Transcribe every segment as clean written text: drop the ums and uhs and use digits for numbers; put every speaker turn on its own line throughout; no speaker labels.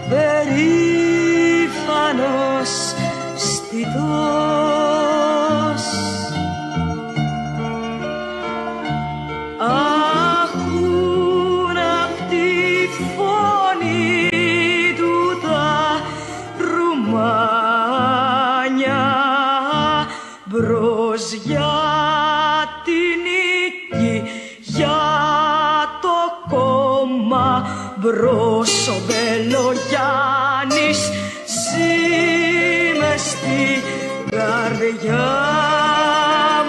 περήφανος στιτός. Ακούν απ' τη φωνή του τα ρουμάνια μπρος για τη νίκη, για το κόμμα μπρος ο Μπελογιάννης ζει μες στην καρδιά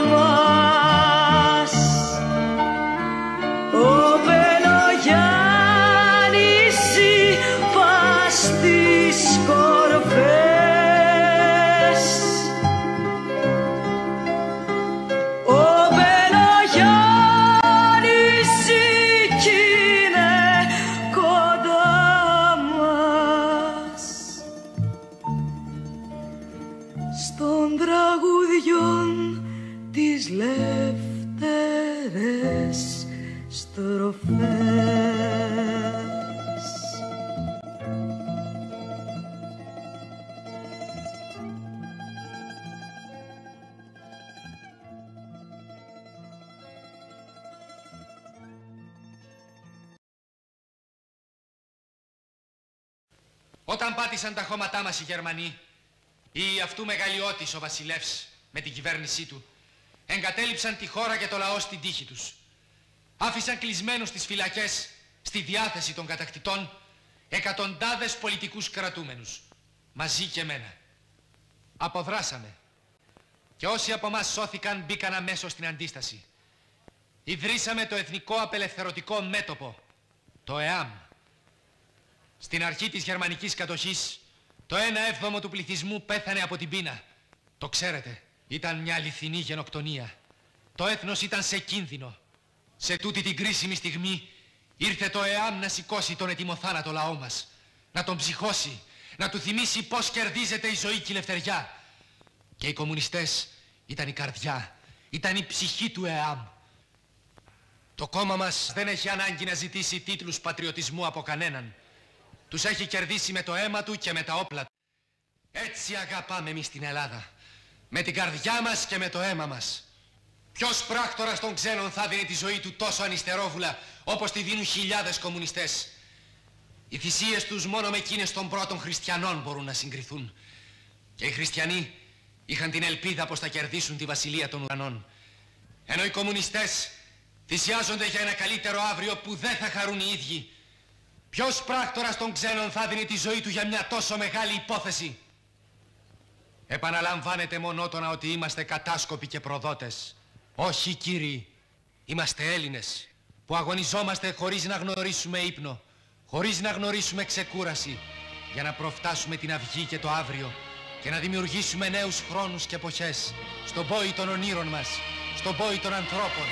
μας. Ο Μπελογιάννης ζει πας στις κορφές. Ο Μπελογιάννης ζει κι είναι κοντά μας. Στον τραγουδιών τις λεύτερες στροφές.
Όταν πάτησαν τα χώματά μας οι Γερμανοί, ή αυτού μεγαλειώτης ο βασιλεύς με την κυβέρνησή του, εγκατέλειψαν τη χώρα και το λαό στην τύχη τους. Άφησαν κλεισμένους στις φυλακές, στη διάθεση των κατακτητών, εκατοντάδες πολιτικούς κρατούμενους, μαζί και εμένα. Αποδράσαμε. Και όσοι από μας σώθηκαν μπήκαν αμέσως στην αντίσταση. Ιδρύσαμε το Εθνικό Απελευθερωτικό Μέτωπο, το ΕΑΜ. Στην αρχή της γερμανικής κατοχής, το 1/7 του πληθυσμού πέθανε από την πείνα. Το ξέρετε, ήταν μια αληθινή γενοκτονία. Το έθνος ήταν σε κίνδυνο. Σε τούτη την κρίσιμη στιγμή ήρθε το ΕΑΜ να σηκώσει τον ετοιμοθάνατο λαό μας, να τον ψυχώσει, να του θυμίσει πώς κερδίζεται η ζωή και η ελευθεριά. Και οι κομμουνιστές ήταν η καρδιά, ήταν η ψυχή του ΕΑΜ. Το κόμμα μας δεν έχει ανάγκη να ζητήσει τίτλους πατριωτισμού από κανέναν. Τους έχει κερδίσει με το αίμα του και με τα όπλα του. Έτσι αγαπάμε εμείς την Ελλάδα. Με την καρδιά μας και με το αίμα μας. Ποιος πράκτορας των ξένων θα δίνει τη ζωή του τόσο ανυστερόβουλα όπως τη δίνουν χιλιάδες κομμουνιστές. Οι θυσίες τους μόνο με εκείνες των πρώτων χριστιανών μπορούν να συγκριθούν. Και οι χριστιανοί είχαν την ελπίδα πως θα κερδίσουν τη βασιλεία των ουρανών. Ενώ οι κομμουνιστές θυσιάζονται για ένα καλύτερο αύριο που δεν θα χαρούν οι ίδιοι. Ποιος πράκτορας των ξένων θα δίνει τη ζωή του για μια τόσο μεγάλη υπόθεση? Επαναλαμβάνεται μονότονα ότι είμαστε κατάσκοποι και προδότες. Όχι, κύριοι. Είμαστε Έλληνες που αγωνιζόμαστε χωρίς να γνωρίσουμε ύπνο, χωρίς να γνωρίσουμε ξεκούραση, για να προφτάσουμε την αυγή και το αύριο και να δημιουργήσουμε νέους χρόνους και εποχές στον πόη των ονείρων μας, στον πόη των ανθρώπων.